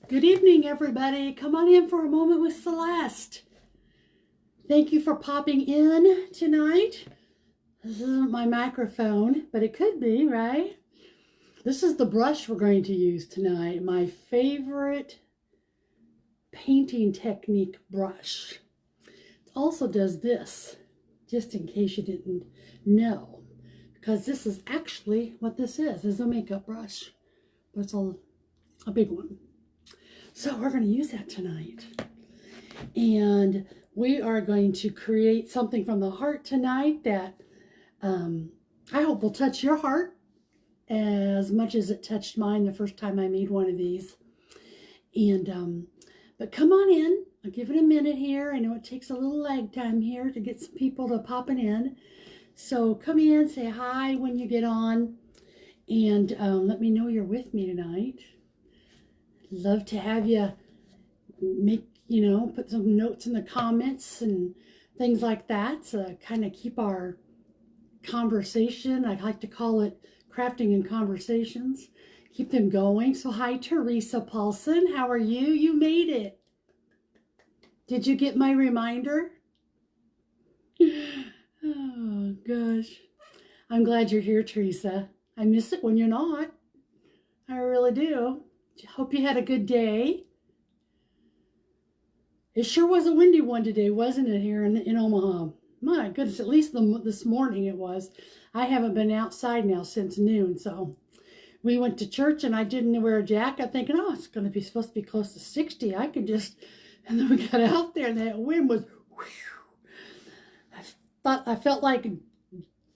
Good evening, everybody. Come on in for a moment with Celeste. Thank you for popping in tonight. This isn't my microphone, but it could be, right? This is the brush we're going to use tonight. My favorite painting technique brush. It also does this, just in case you didn't know, because this is actually what this is a makeup brush, but it's a big one. So we're going to use that tonight. And we are going to create something from the heart tonight that I hope will touch your heart as much as it touched mine the first time I made one of these. And but come on in. I'll give it a minute here. I know it takes a little lag time here to get some people to popping in. So come in, say hi when you get on, and let me know you're with me tonight. Love to have you put some notes in the comments and things like that to kind of keep our conversation, I like to call it crafting and conversations, keep them going. So hi, Teresa Paulson. How are you? You made it. Did you get my reminder? Oh, gosh. I'm glad you're here, Teresa. I miss it when you're not. I really do. Hope you had a good day. It sure was a windy one today, wasn't it, here in Omaha? My goodness, at least this morning it was. I haven't been outside now since noon, so we went to church and I didn't wear a jacket, thinking, oh, it's going to be supposed to be close to 60. I could just, and then we got out there and that wind was, whew. I felt like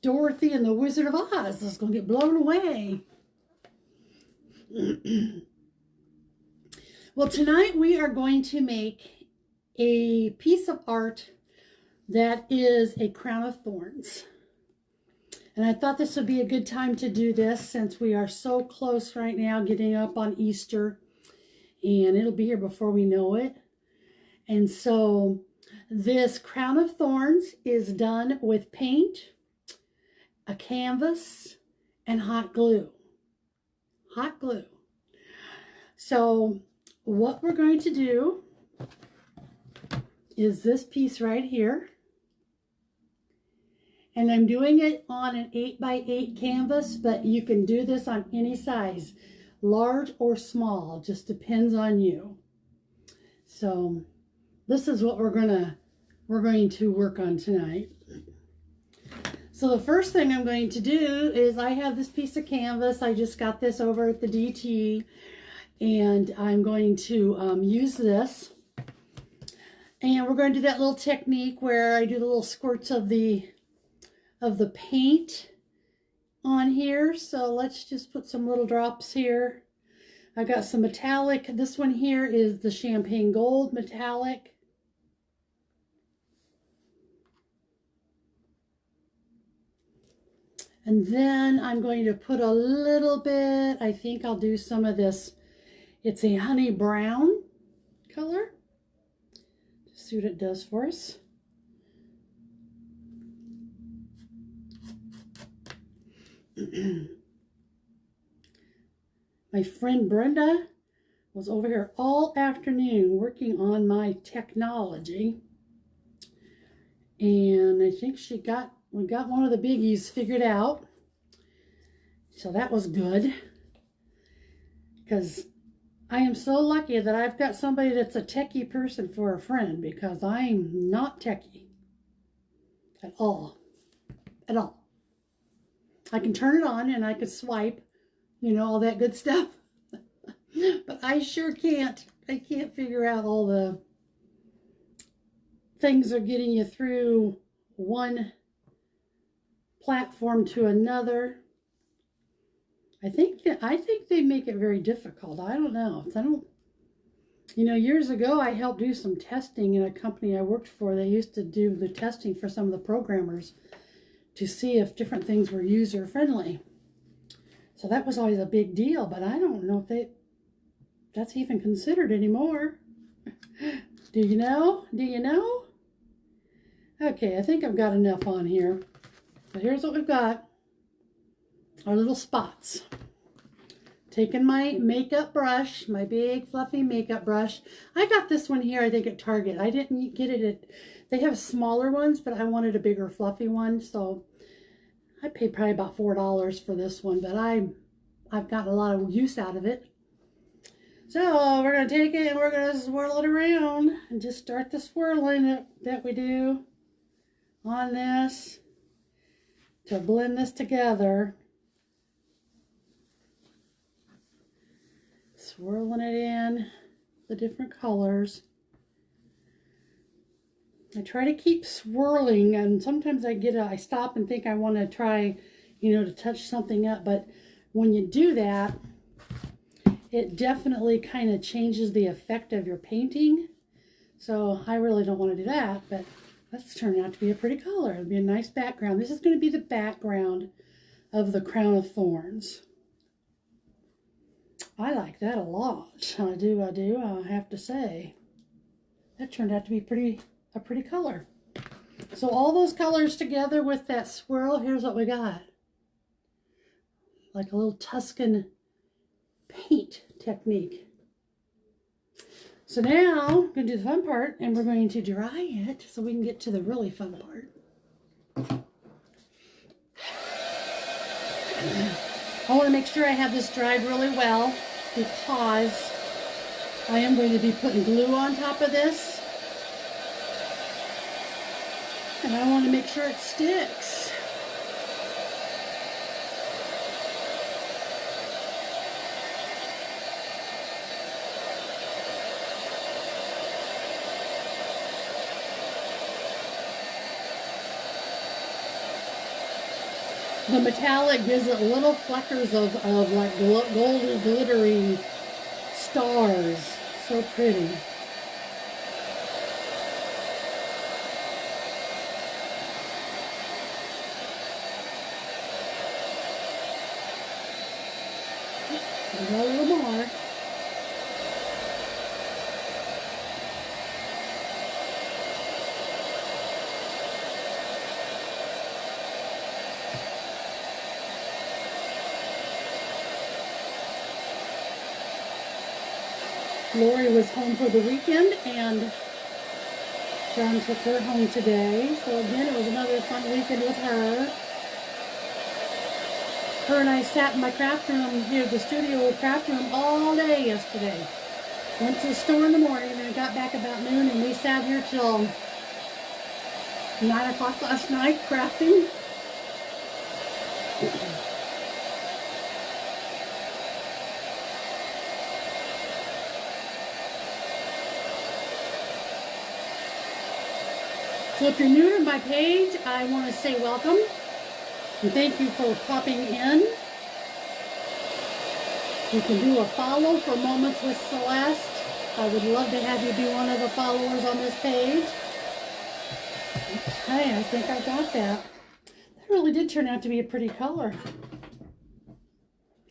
Dorothy and the Wizard of Oz. I was going to get blown away. Well, tonight we are going to make a piece of art that is a crown of thorns. And I thought this would be a good time to do this since we are so close right now getting up on Easter, and it'll be here before we know it. And so this crown of thorns is done with paint, a canvas, and hot glue. Hot glue. So what we're going to do is this piece right here. And I'm doing it on an 8x8 canvas, but you can do this on any size, large or small, just depends on you. So this is what we're going to work on tonight. So the first thing I'm going to do is I have this piece of canvas. I just got this over at the DT, and I'm going to use this. And we're going to do that little technique where I do the little squirts of the paint on here. So let's just put some little drops here. I got some metallic. This one here is the champagne gold metallic. And then I'm going to put a little bit, I think I'll do some of this. It's a honey brown color. Just see what it does for us. My friend Brenda was over here all afternoon working on my technology, and I think we got one of the biggies figured out, so that was good, because I am so lucky that I've got somebody that's a techie person for a friend, because I'm not techie at all. At all. I can turn it on and I can swipe, all that good stuff. But I sure can't. I can't figure out all the things that are getting you through one platform to another. I think they make it very difficult. I don't know. Years ago I helped do some testing in a company I worked for. They used to do the testing for some of the programmers to see if different things were user-friendly. So that was always a big deal, but I don't know if that's even considered anymore. Do you know? Do you know? Okay, I think I've got enough on here. So here's what we've got. Our little spots. taking my makeup brush, my big fluffy makeup brush. I got this one here, I think at Target. I didn't get it at, they have smaller ones, but I wanted a bigger fluffy one. So I paid probably about $4 for this one, but I've gotten a lot of use out of it. So we're going to take it and we're going to swirl it around and just start the swirling that we do on this to blend this together. Swirling it in the different colors. I try to keep swirling, and sometimes I stop and think I want to try, to touch something up, but when you do that, it definitely kind of changes the effect of your painting. So I really don't want to do that, but that's turning out to be a pretty color. It'll be a nice background. This is going to be the background of the crown of thorns. I like that a lot. I do, I have to say. That turned out to be a pretty color. So all those colors together with that swirl, here's what we got. Like a little Tuscan paint technique. So now I'm going to do the fun part, and we're going to dry it so we can get to the really fun part. I want to make sure I have this dried really well because I am going to be putting glue on top of this. And I want to make sure it sticks. The metallic gives it little fleckers of like golden glittery stars. So pretty. A little more. Lori was home for the weekend, and John took her home today. So again, it was another fun weekend with her. Her and I sat in my craft room here, the studio craft room, all day yesterday. Went to the store in the morning, and then got back about noon, and we sat here till 9 o'clock last night crafting. So if you're new to my page, I want to say welcome and thank you for popping in. You can do a follow for Moments with Celeste. I would love to have you be one of the followers on this page. Okay, I think I got that. That really did turn out to be a pretty color.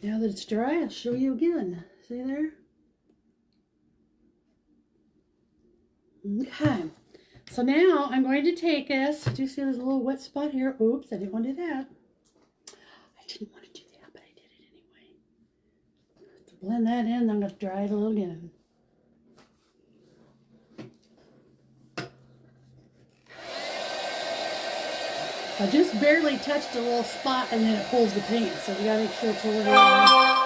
Now that it's dry, I'll show you again. See there? Okay. So now I'm going to take this. Do you see there's a little wet spot here? Oops, I didn't want to do that. I didn't want to do that, but I did it anyway. To blend that in, I'm going to dry it a little again. I just barely touched a little spot and then it pulls the paint, so you got to make sure it's over there.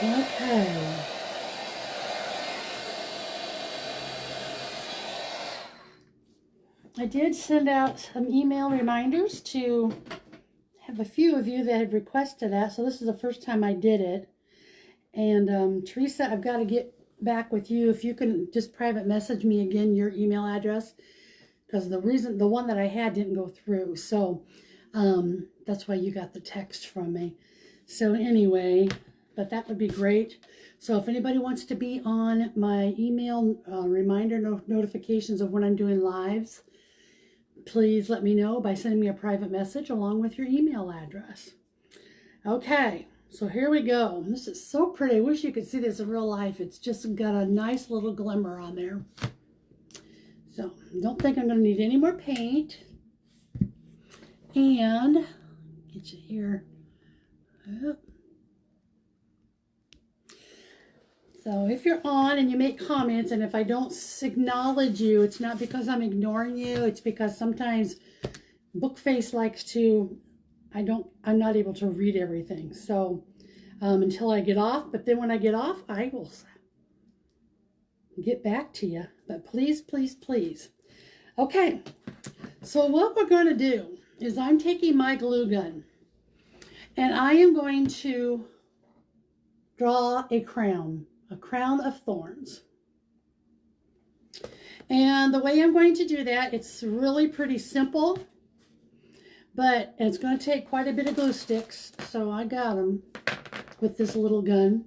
Okay. I did send out some email reminders to have a few of you that have requested that. So this is the first time I did it. And Teresa, I've got to get back with you. If you can just private message me again your email address, because the one that I had didn't go through. So that's why you got the text from me. So anyway, but that would be great. So if anybody wants to be on my email reminder notifications of when I'm doing lives, please let me know by sending me a private message along with your email address. Okay, so here we go. This is so pretty. I wish you could see this in real life. It's just got a nice little glimmer on there. So don't think I'm going to need any more paint. And get you here. So if you're on and you make comments, and if I don't acknowledge you, it's not because I'm ignoring you. It's because sometimes Bookface likes to, I'm not able to read everything. So until I get off, but then when I get off, I will get back to you. But please, please, please. Okay, so what we're going to do is I'm taking my glue gun and I am going to draw a crown of thorns. And the way I'm going to do that, it's really pretty simple, but it's going to take quite a bit of glue sticks. So I got them with this little gun.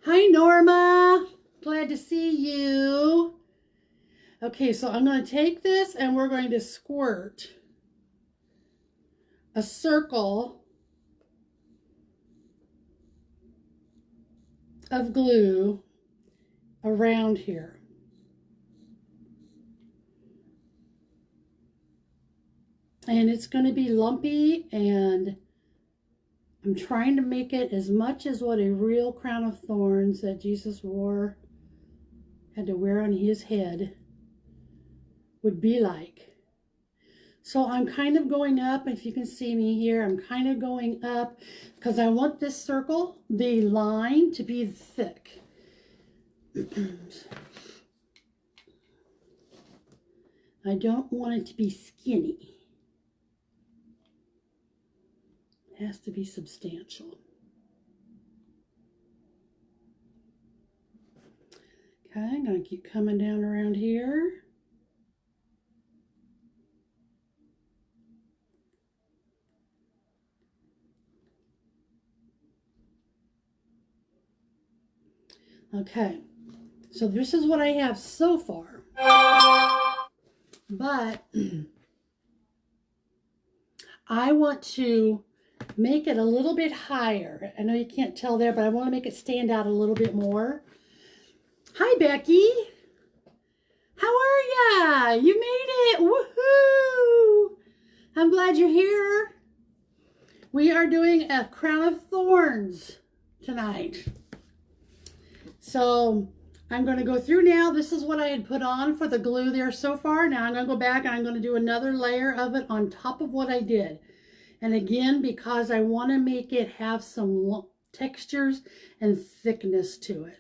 Hi, Norma. Glad to see you. Okay, so I'm going to take this and we're going to squirt a circle of glue around here. And it's going to be lumpy, and I'm trying to make it as much as what a real crown of thorns that Jesus had to wear on his head would be like. So I'm kind of going up. If you can see me here, I'm kind of going up because I want this circle, the line, to be thick. I don't want it to be skinny. It has to be substantial. Okay, I'm going to keep coming down around here. Okay, so this is what I have so far, but I want to make it a little bit higher. I know you can't tell there, but I want to make it stand out a little bit more. Hi, Becky. How are ya? You made it. Woohoo! I'm glad you're here. We are doing a crown of thorns tonight. So I'm going to go through now. This is what I had put on for the glue there so far. Now I'm going to go back and I'm going to do another layer of it on top of what I did. And again, because I want to make it have some textures and thickness to it.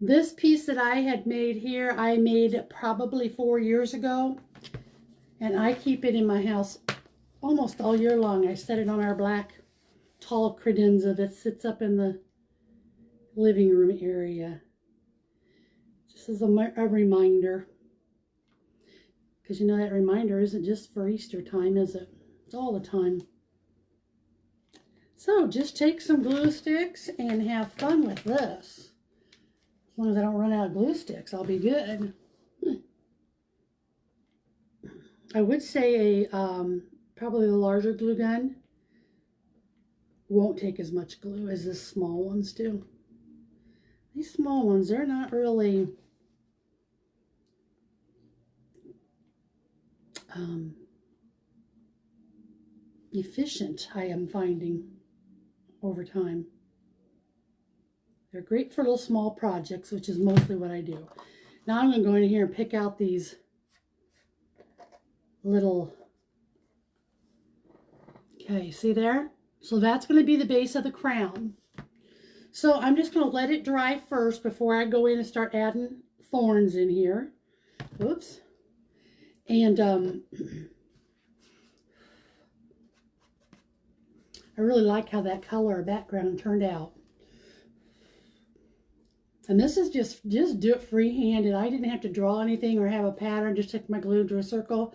This piece that I had made here, I made probably 4 years ago. And I keep it in my house almost all year long. I set it on our black tall credenza that sits up in the living room area. Just as a reminder. Because you know that reminder isn't just for Easter time, is it? It's all the time. So just take some glue sticks and have fun with this. As long as I don't run out of glue sticks, I'll be good. I would say probably the larger glue gun won't take as much glue as the small ones do. These small ones, they're not really efficient, I am finding over time. They're great for little small projects, which is mostly what I do. Now I'm going to go in here and pick out these little, okay, see there? So that's going to be the base of the crown. So I'm just going to let it dry first before I go in and start adding thorns in here. Oops. And I really like how that color background turned out. And this is just do it freehanded. I didn't have to draw anything or have a pattern. Just take my glue, drew a circle,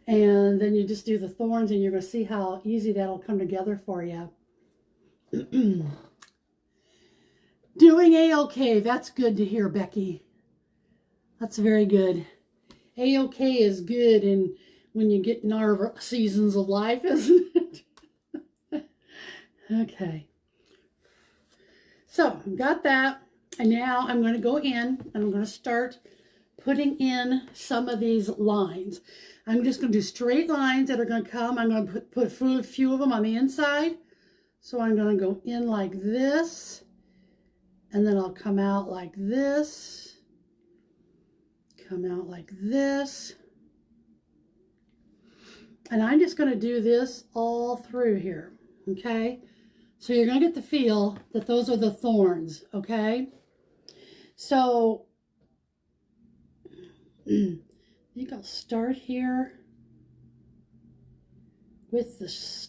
And then you just do the thorns, and you're going to see how easy that'll come together for you. Doing A-okay. That's good to hear, Becky. That's very good. A-okay is good in when you get in our seasons of life, isn't it? Okay. So, got that. And now I'm going to go in and I'm going to start putting in some of these lines. I'm just going to do straight lines that are going to come. I'm going to put a few of them on the inside. So I'm going to go in like this. And then I'll come out like this. Come out like this. And I'm just going to do this all through here. Okay? So you're going to get the feel that those are the thorns. Okay? So I think I'll start here with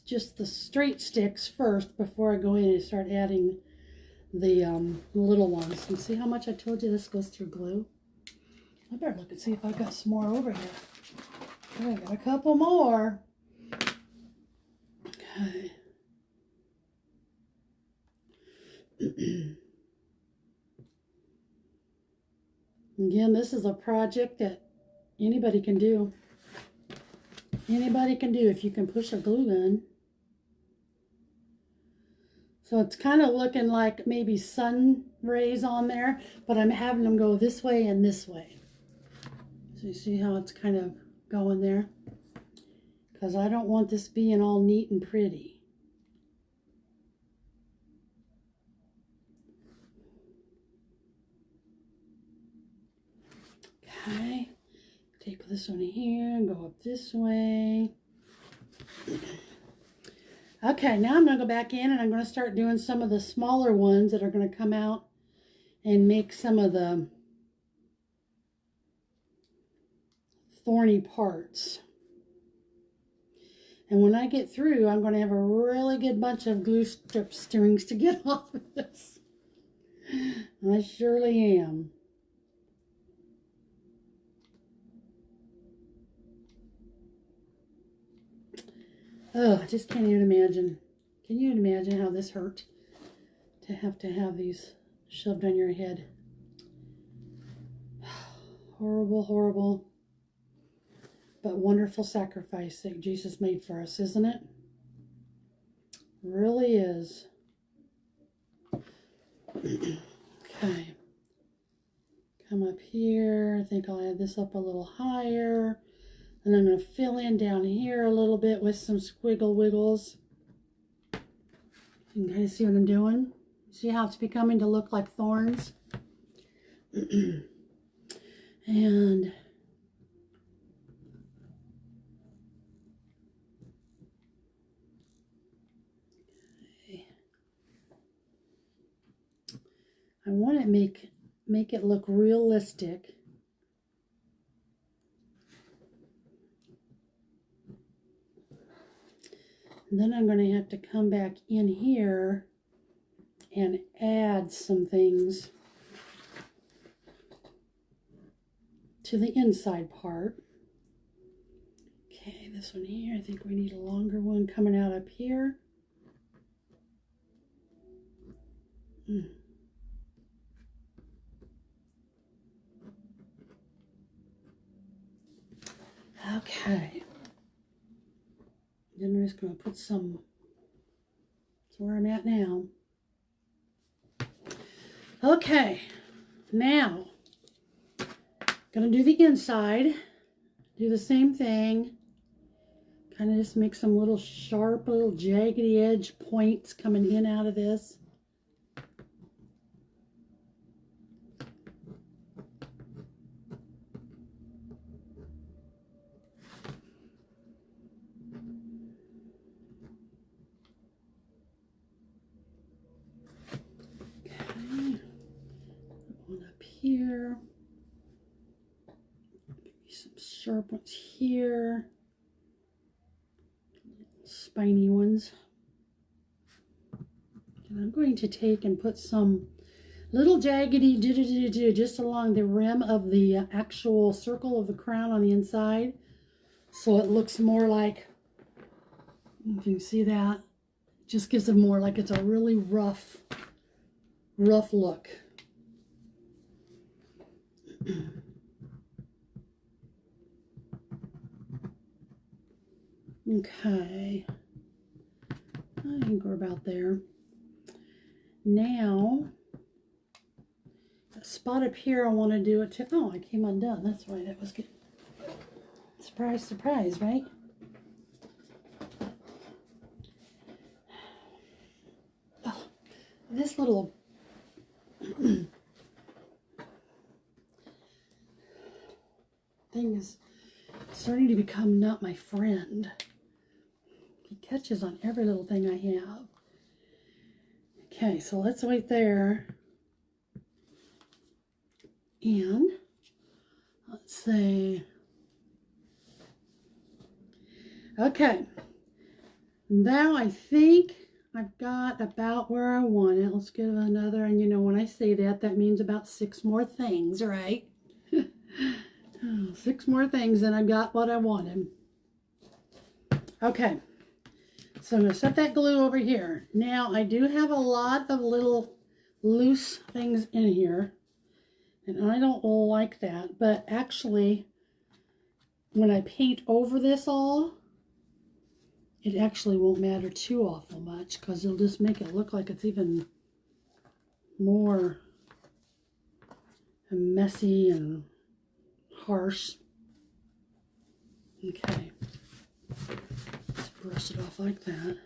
just the straight sticks first before I go in and start adding the little ones. And see how much I told you this goes through glue? I better look and see if I've got some more over here. I got a couple more. Okay. Again, this is a project that anybody can do. Anybody can do if you can push a glue gun. So it's kind of looking like maybe sun rays on there, but I'm having them go this way and this way. So you see how it's kind of going there? Because I don't want this being all neat and pretty. Okay, take this one here and go up this way. Okay, now I'm going to go back in and I'm going to start doing some of the smaller ones that are going to come out and make some of the thorny parts. And when I get through, I'm going to have a really good bunch of glue strip strings to get off of this. I surely am. Oh, I just can't even imagine. Can you imagine how this hurt to have these shoved on your head? Horrible, horrible, but wonderful sacrifice that Jesus made for us, isn't it? Really is. Okay. Come up here. I think I'll add this up a little higher. And I'm going to fill in down here a little bit with some squiggle wiggles. You can kind of see what I'm doing. See how it's becoming to look like thorns? And I want to make it look realistic. And then I'm going to have to come back in here and add some things to the inside part. Okay, this one here, I think we need a longer one coming out up here. Okay. Then I'm just going to put some, that's where I'm at now. Okay, now, going to do the inside, do the same thing, kind of just make some little sharp, little jaggedy edge points coming in out of this. Here, maybe some sharp ones here, spiny ones. And I'm going to take and put some little jaggedy just along the rim of the actual circle of the crown on the inside, So it looks more like, if you can see that, just gives it more like it's a really rough look. Okay, I think we're about there. Now, a spot up here I want to do it to, oh, I came undone, that's why that was good. Surprise, surprise, right? Oh, this little thing is starting to become not my friend. He catches on every little thing I have. Okay, so let's wait there. And let's say, okay, now I think I've got about where I want it. Let's give another, and you know when I say that, that means about 6 more things, right? 6 more things and I got what I wanted. Okay, so I'm going to set that glue over here. Now I do have a lot of little loose things in here, and I don't like that, but actually when I paint over this all, it actually won't matter too awful much because it'll just make it look like it's even more messy and harsh. Okay, let's brush it off like that.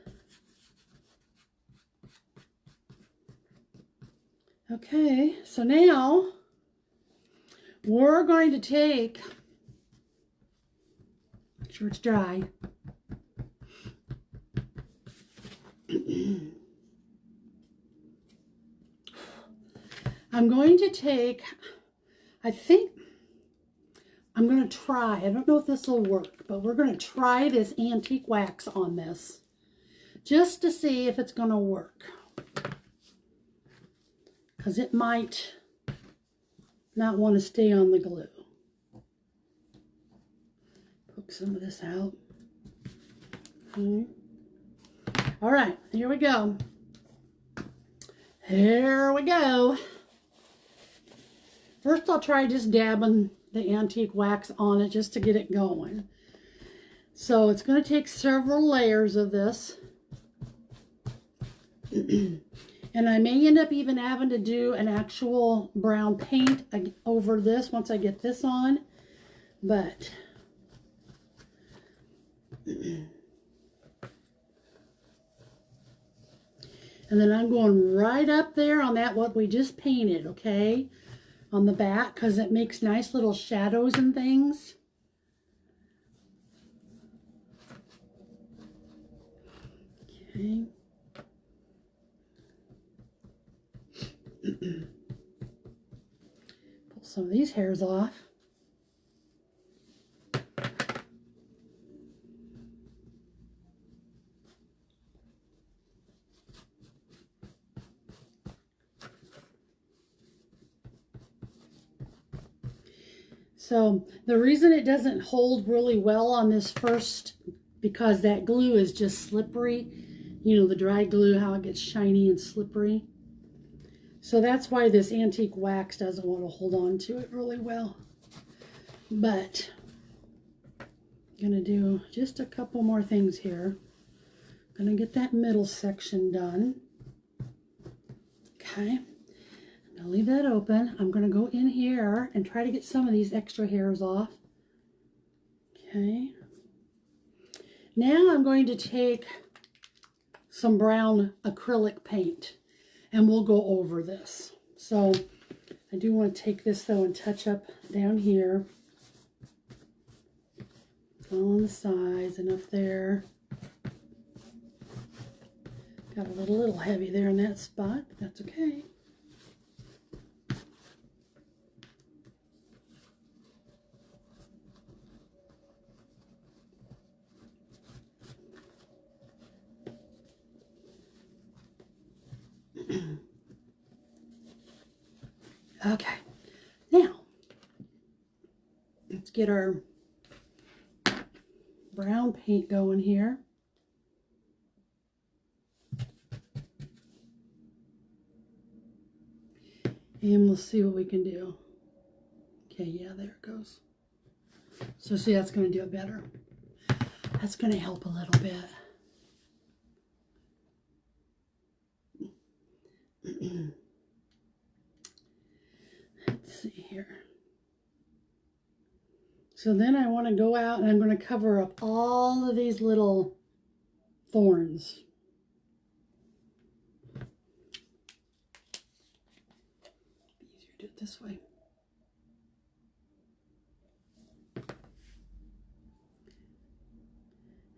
Okay, so now we're going to take, make sure it's dry. I'm going to take, I think I'm going to try, I don't know if this will work, but we're going to try this antique wax on this just to see if it's going to work. Because it might not want to stay on the glue. Poke some of this out. Okay. All right, here we go. Here we go. First I'll try just dabbing the antique wax on it just to get it going. So it's going to take several layers of this. And I may end up even having to do an actual brown paint over this once I get this on. But and then I'm going right up there on that what we just painted, okay? On the back, because it makes nice little shadows and things. Okay. Pull some of these hairs off. So the reason it doesn't hold really well on this first, because that glue is just slippery. You know, the dry glue, how it gets shiny and slippery. So that's why this antique wax doesn't want to hold on to it really well. But I'm going to do just a couple more things here. I'm going to get that middle section done. Okay. I'll leave that open. I'm going to go in here and try to get some of these extra hairs off. Okay. Now I'm going to take some brown acrylic paint and we'll go over this. So I do want to take this though and touch up down here. All on the sides, enough there. Got a little heavy there in that spot, but that's okay. Okay, now let's get our brown paint going here. And we'll see what we can do. Okay, yeah, there it goes. So see, that's going to do it better. That's going to help a little bit. Let's see here. So then I want to go out and I'm going to cover up all of these little thorns. Easier to do it this way.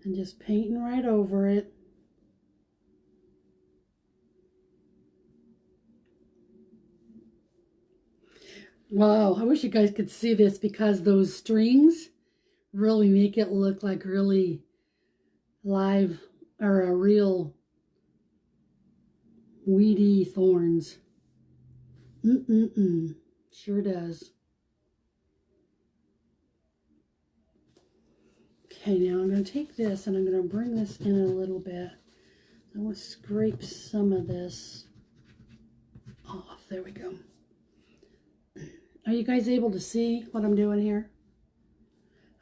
And just painting right over it. Wow, I wish you guys could see this because those strings really make it look like really live or a real weedy thorns. Sure does. Okay, now I'm going to take this and I'm going to bring this in a little bit. I want to scrape some of this off. There we go. Are you guys able to see what I'm doing here?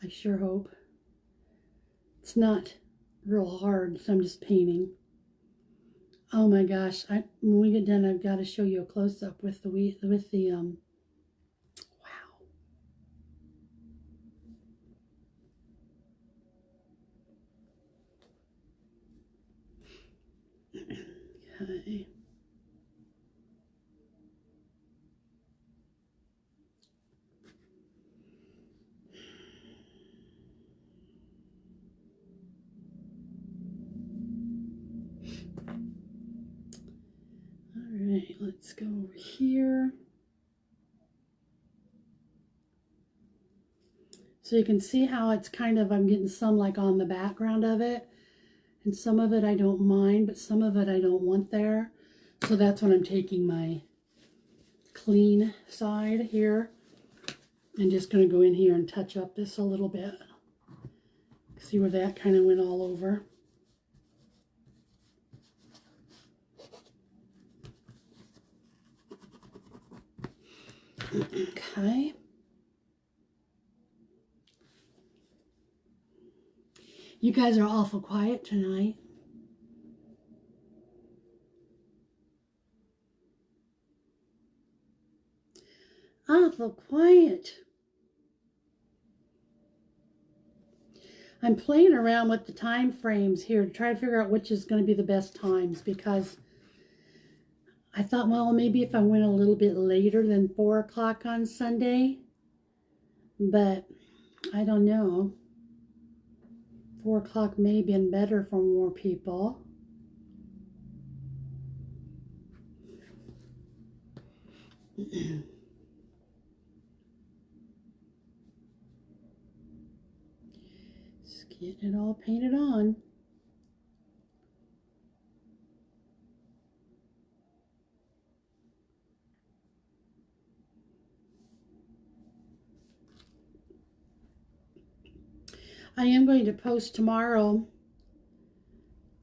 I sure hope. It's not real hard, so I'm just painting. Oh my gosh, when we get done, I've got to show you a close-up with the wow. Okay. Alright, let's go over here. So you can see how it's kind of, I'm getting some like on the background of it. And some of it I don't mind, but some of it I don't want there. So that's when I'm taking my clean side here. And just going to go in here and touch up this a little bit. See where that kind of went all over. Okay. You guys are awful quiet tonight. Awful quiet. I'm playing around with the time frames here to try to figure out which is going to be the best times, because I thought, well, maybe if I went a little bit later than 4 o'clock on Sunday, but I don't know. 4 o'clock may have been better for more people. Just getting it all painted on. I am going to post tomorrow.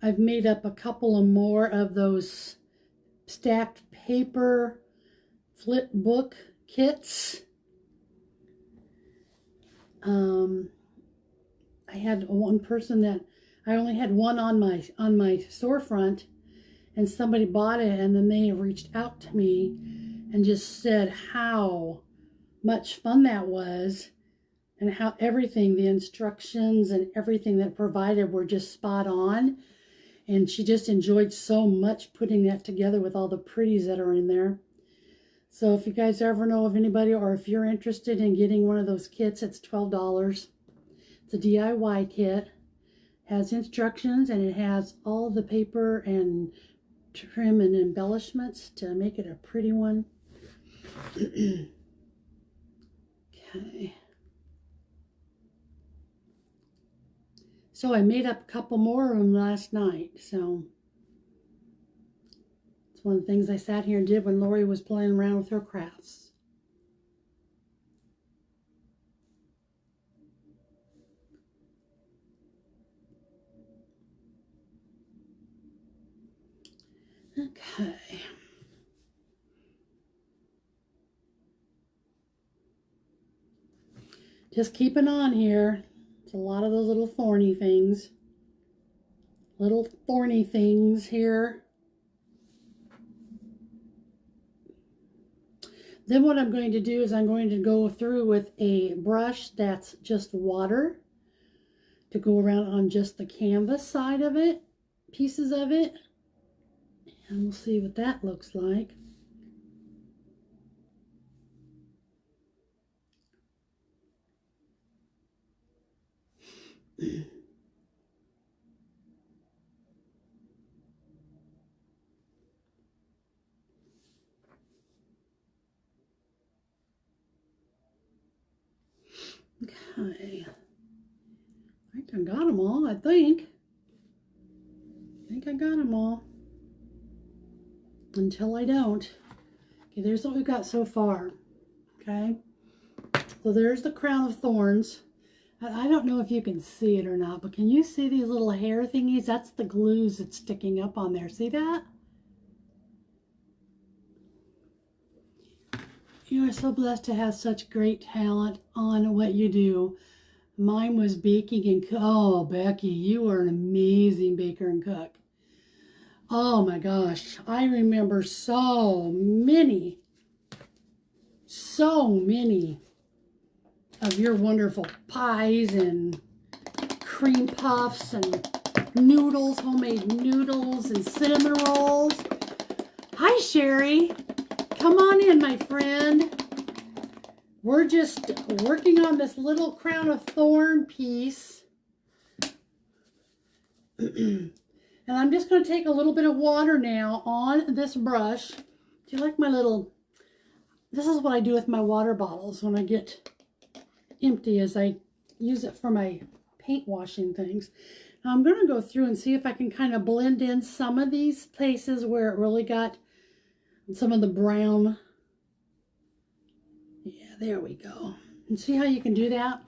I've made up a couple of more of those stacked paper flip book kits. I had one person that I only had one on my storefront, and somebody bought it, and then they reached out to me and just said how much fun that was, and how everything, the instructions and everything that provided were just spot on. And she just enjoyed so much putting that together with all the pretties that are in there. So if you guys ever know of anybody, or if you're interested in getting one of those kits, it's $12. It's a DIY kit. Has instructions, and it has all the paper and trim and embellishments to make it a pretty one. Okay. So I made up a couple more of them last night. So it's one of the things I sat here and did when Lori was playing around with her crafts. Okay. Just keeping on here. It's a lot of those little thorny things. Little thorny things here. Then what I'm going to do is I'm going to go through with a brush that's just water to go around on just the canvas side of it, pieces of it. And we'll see what that looks like. Okay. I think I got them all, I think. I got them all. Until I don't. Okay, there's what we've got so far. Okay. So there's the crown of thorns. I don't know if you can see it or not, but can you see these little hair thingies? That's the glues that's sticking up on there. See that? You are so blessed to have such great talent on what you do. Mine was baking and oh, Becky, you are an amazing baker and cook. Oh my gosh, I remember so many of your wonderful pies and cream puffs and noodles, homemade noodles and cinnamon rolls. Hi, Sherry. Come on in, my friend. We're just working on this little crown of thorn piece. And I'm just going to take a little bit of water now on this brush. Do you like my little... This is what I do with my water bottles when I get empty, as I use it for my paint washing things. Now I'm going to go through and see if I can kind of blend in some of these places where it really got some of the brown. Yeah, there we go. And see how you can do that?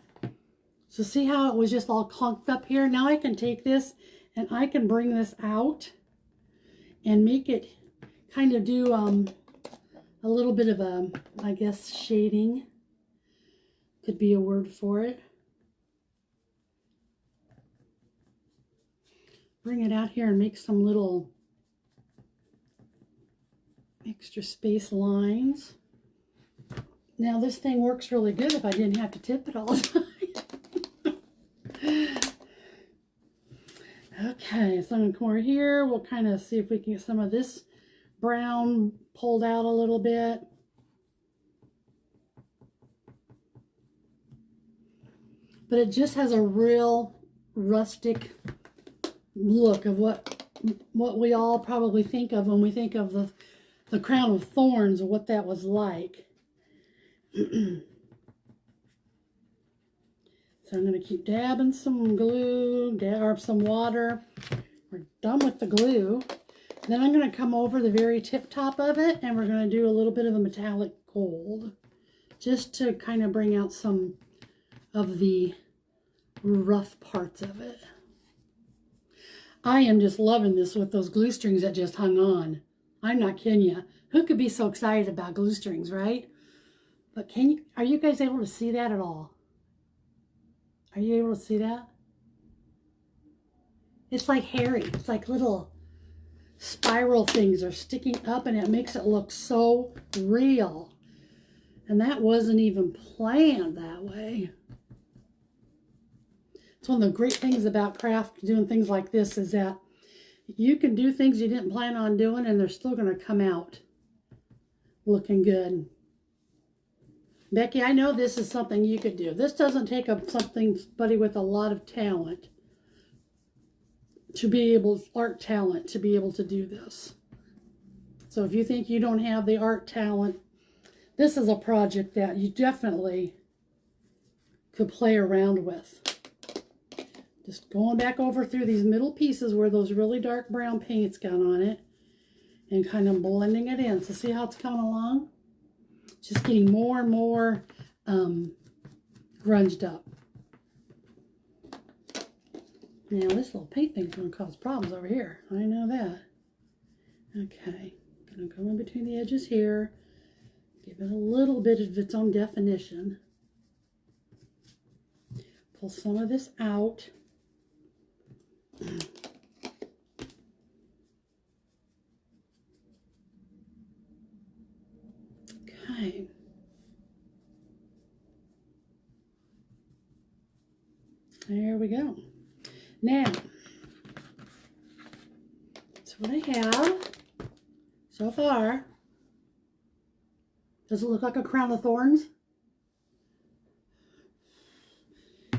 So see how it was just all clunked up here? Now I can take this and I can bring this out and make it kind of do a little bit of a, I guess, shading. Could be a word for it. Bring it out here and make some little extra space lines. Now this thing works really good if I didn't have to tip it all the time. Okay, so I'm going to come over here. We'll kind of see if we can get some of this brown pulled out a little bit. But it just has a real rustic look of what we all probably think of when we think of the crown of thorns, or what that was like. So I'm going to keep dabbing some glue, or some water. We're done with the glue. Then I'm going to come over the very tip top of it, and we're going to do a little bit of a metallic gold, just to kind of bring out some of the rough parts of it. I am just loving this with those glue strings that just hung on. I'm not kidding you. Who could be so excited about glue strings, right? But are you guys able to see that at all? Are you able to see that? It's like hairy. It's like little spiral things are sticking up, and it makes it look so real. And that wasn't even planned that way. It's one of the great things about craft, doing things like this, is that you can do things you didn't plan on doing, and they're still going to come out looking good. Becky, I know this is something you could do. This doesn't take somebody with a lot of talent to be able, art talent, to be able to do this. So if you think you don't have the art talent, this is a project that you definitely could play around with. Just going back over through these middle pieces where those really dark brown paints got on it, and kind of blending it in. So see how it's coming along? Just getting more and more grunged up. Now this little paint thing's going to cause problems over here. I know that. Okay. going to come in between the edges here. Give it a little bit of its own definition. Pull some of this out. Okay. There we go. Now, that's what I have so far. Does it look like a crown of thorns?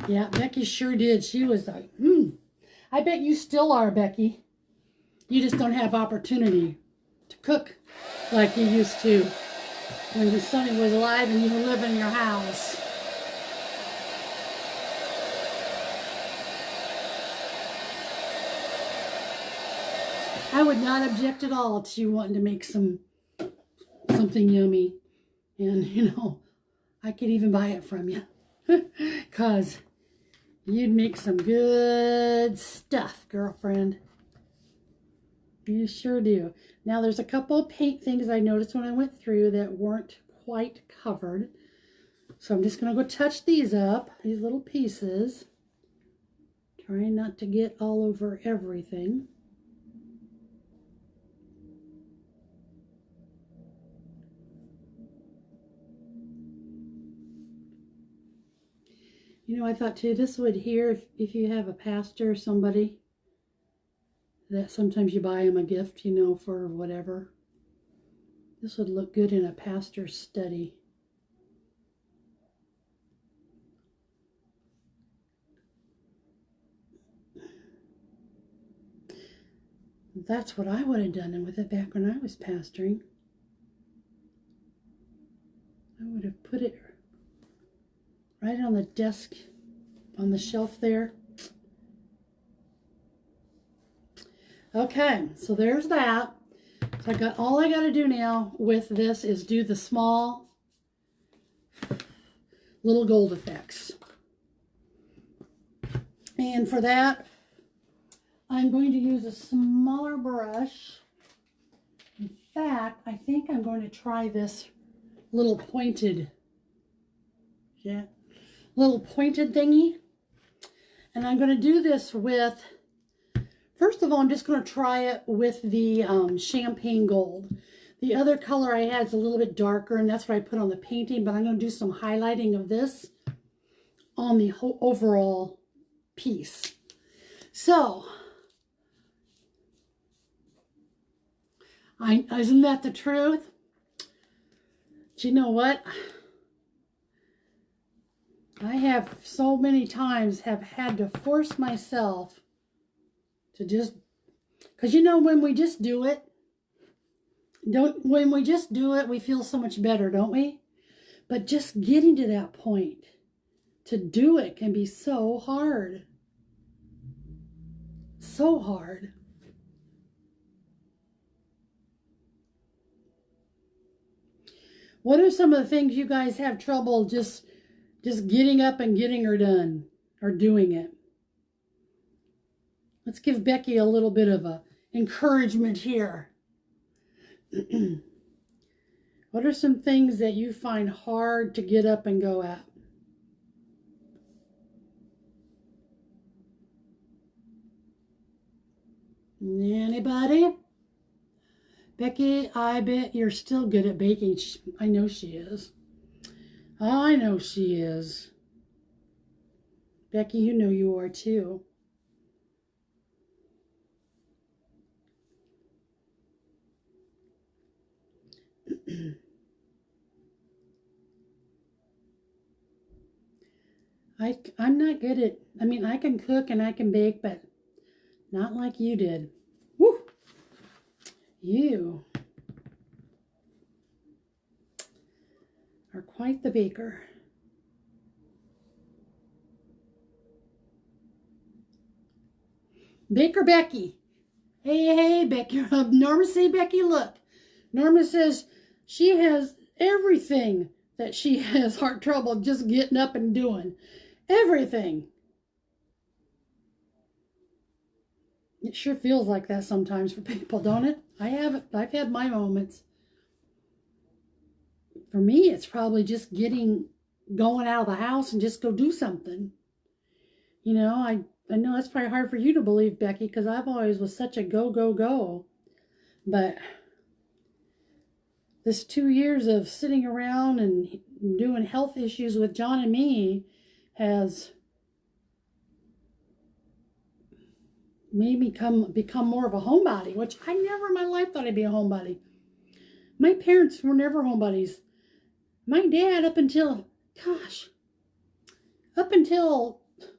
Yeah, Becky sure did. She was like, I bet you still are, Becky. You just don't have opportunity to cook like you used to when Sonny was alive and you were living in your house. I would not object at all to you wanting to make something yummy. And, you know, I could even buy it from you. Because you'd make some good stuff, girlfriend. You sure do. Now, there's a couple of paint things I noticed when I went through that weren't quite covered. So I'm just going to go touch these up, these little pieces. Trying not to get all over everything. You know, I thought too, this would here, if you have a pastor or somebody, that sometimes you buy them a gift, you know, for whatever. This would look good in a pastor's study. That's what I would have done with it back when I was pastoring. I would have put it right on the desk, on the shelf there. Okay, so there's that. So all I got to do now with this is do the small little gold effects. And for that, I'm going to use a smaller brush. In fact, I think I'm going to try this little pointed, little pointed thingy. And I'm going to do this with, first of all, I'm just going to try it with the champagne gold. The other color I had is a little bit darker, and that's what I put on the painting, but I'm going to do some highlighting of this on the whole overall piece. So, isn't that the truth? Do you know what? I have so many times have had to force myself to just, because you know, when we just do it, we feel so much better, don't we? But just getting to that point to do it can be so hard. So hard. What are some of the things you guys have trouble just getting up and getting her done, or doing it? Let's give Becky a little bit of a encouragement here. What are some things that you find hard to get up and go at? Anybody? Becky, I bet you're still good at baking. I know she is. I know she is. Becky, you know you are too. I'm not good at, I mean, I can cook and I can bake, but not like you did. Woo! You are quite the baker. Baker Becky. Hey, Becky. Norma, say, Becky, look. Norma says she has everything that she has heart trouble just getting up and doing. Everything. It sure feels like that sometimes for people, don't it? I've had my moments. For me, it's probably just going out of the house and just go do something. You know, I know that's probably hard for you to believe, Becky, because I've always was such a go, go, go. But this 2 years of sitting around and doing health issues with John and me has made me become more of a homebody, which I never in my life thought I'd be a homebody. My parents were never homebodies. My dad, up until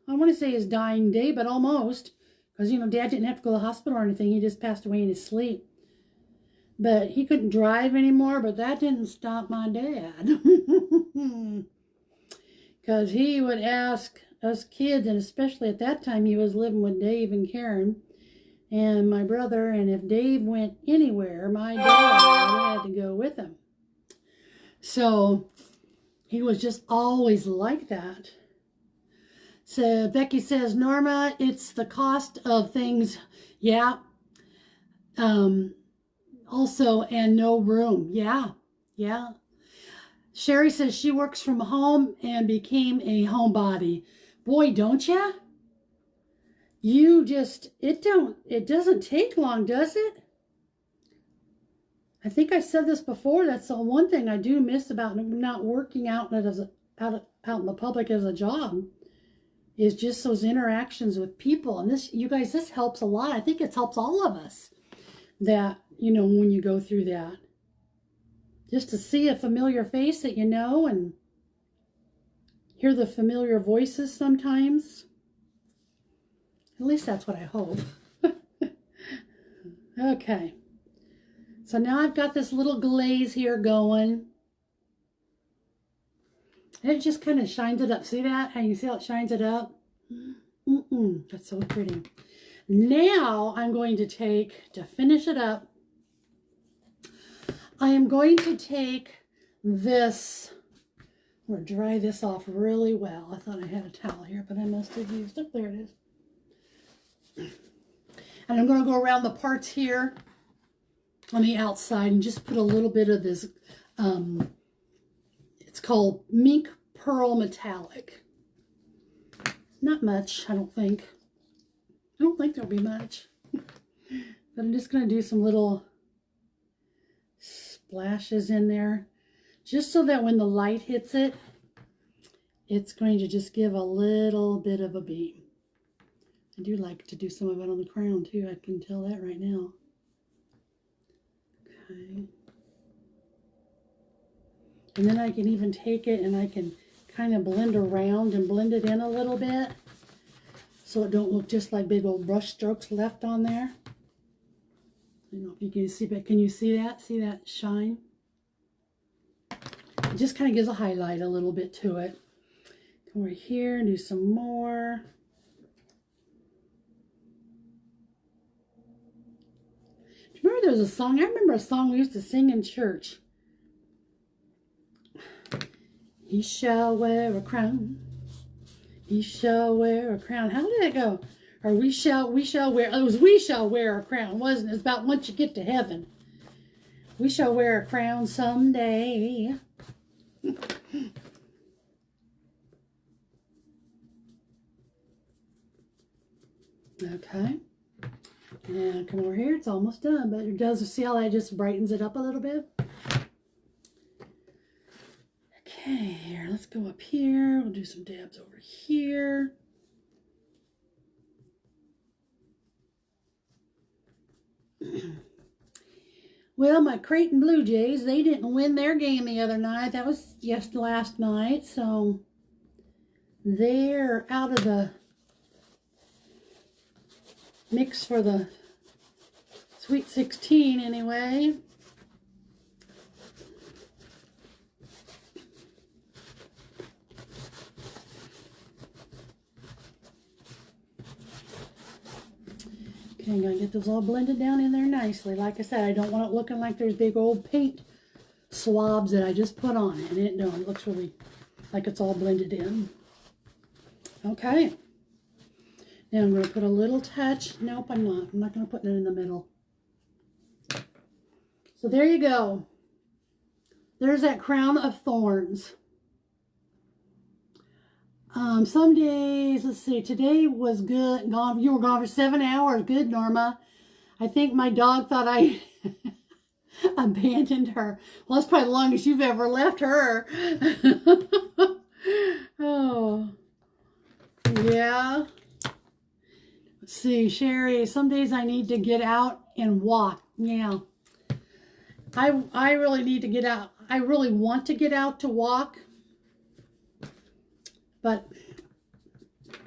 I want to say his dying day, but almost, because, you know, Dad didn't have to go to the hospital or anything. He just passed away in his sleep. But he couldn't drive anymore, but that didn't stop my dad. Because he would ask us kids, and especially at that time, he was living with Dave and Karen and my brother, and if Dave went anywhere, my dad had to go with him. So he was just always like that. So Becky says, Norma, it's the cost of things. Yeah. Also, and no room. Yeah. Yeah. Sherry says she works from home and became a homebody. Boy, don't ya? It doesn't take long, does it? I think I said this before. That's the one thing I do miss about not working out in the public as a job, is just those interactions with people. And this, you guys, this helps a lot. I think it helps all of us, that, you know, when you go through that, just to see a familiar face that you know and hear the familiar voices sometimes. At least that's what I hope. Okay. So now I've got this little glaze here going. And it just kind of shines it up. See that? How you see how it shines it up? That's so pretty. Now I'm going to to finish it up, I am going to take this, I'm going to dry this off really well. I thought I had a towel here, but I must have used it. There it is. And I'm going to go around the parts here on the outside and just put a little bit of this, it's called Mink Pearl Metallic. Not much, I don't think. I don't think there'll be much. But I'm just going to do some little splashes in there, just so that when the light hits it, it's going to just give a little bit of a beam. I do like to do some of it on the crown too. I can tell that right now. Okay. And then I can even take it and I can kind of blend around and blend it in a little bit, so it don't look just like big old brush strokes left on there. I don't know if you can see, but can you see that? See that shine? It just kind of gives a highlight a little bit to it. Come over here and do some more. Remember there was a song, I remember a song we used to sing in church. He shall wear a crown. He shall wear a crown. How did it go? Or we shall wear, it was we shall wear a crown, wasn't it? It's about once you get to heaven. We shall wear a crown someday. Okay. And come over here, it's almost done, but it does, see how that just brightens it up a little bit? Okay, here, let's go up here. We'll do some dabs over here. Well, my Creighton Blue Jays, they didn't win their game the other night. That was last night, so they're out of the mix for the Sweet 16 anyway. Okay, I'm going to get those all blended down in there nicely. Like I said, I don't want it looking like there's big old paint swabs that I just put on it. And it don't. It looks really like it's all blended in. Okay. Now I'm going to put a little touch. Nope, I'm not. I'm not going to put it in the middle. So there you go. There's that crown of thorns. Some days, let's see, today was good. You were gone for 7 hours. Good, Norma. I think my dog thought I abandoned her. Well, that's probably the longest you've ever left her. Oh, yeah. Let's see, Sherry, some days I need to get out and walk. Yeah. I really need to get out. I really want to get out to walk. But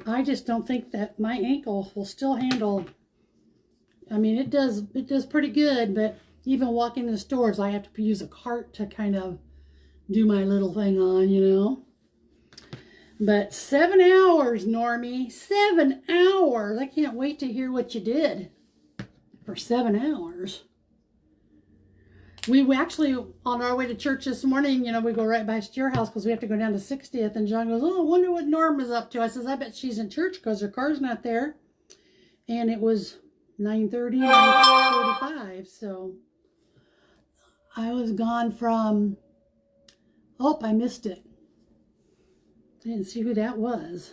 I just don't think that my ankle will still handle. I mean, it does pretty good, but even walking in the stores, I have to use a cart to kind of do my little thing on, you know. But 7 hours, Normie, 7 hours. I can't wait to hear what you did for 7 hours. We actually, on our way to church this morning, you know, we go right past your house because we have to go down to 60th. And John goes, oh, I wonder what Norm is up to. I says, I bet she's in church because her car's not there. And it was 9:30, 9:45. So I was gone from, oh, I missed it. I didn't see who that was.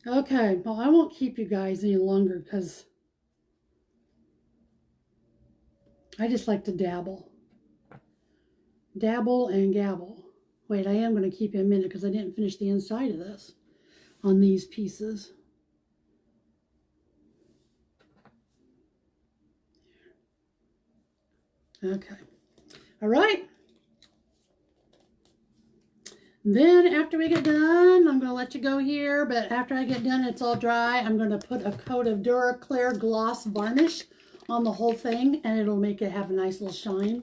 Okay, well, I won't keep you guys any longer because I just like to dabble. Dabble and gabble. Wait, I am going to keep you a minute because I didn't finish the inside of this on these pieces. Okay. All right. Then after we get done, I'm going to let you go here, but after I get done, it's all dry. I'm going to put a coat of Duraclear gloss varnish on the whole thing, and it'll make it have a nice little shine.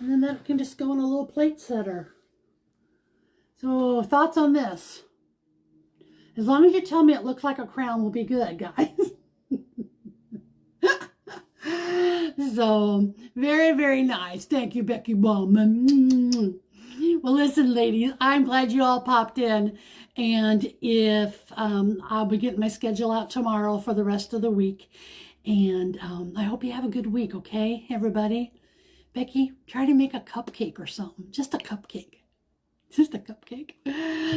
And then that can just go in a little plate setter. So thoughts on this? As long as you tell me it looks like a crown, will be good, guys. So very, very nice. Thank you, Becky Bowman. Well, listen, ladies, I'm glad you all popped in. And if I'll be getting my schedule out tomorrow for the rest of the week. And I hope you have a good week, okay, everybody? Becky, try to make a cupcake or something. Just a cupcake. Just a cupcake.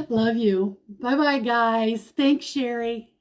Love you. Bye-bye, guys. Thanks, Sherry.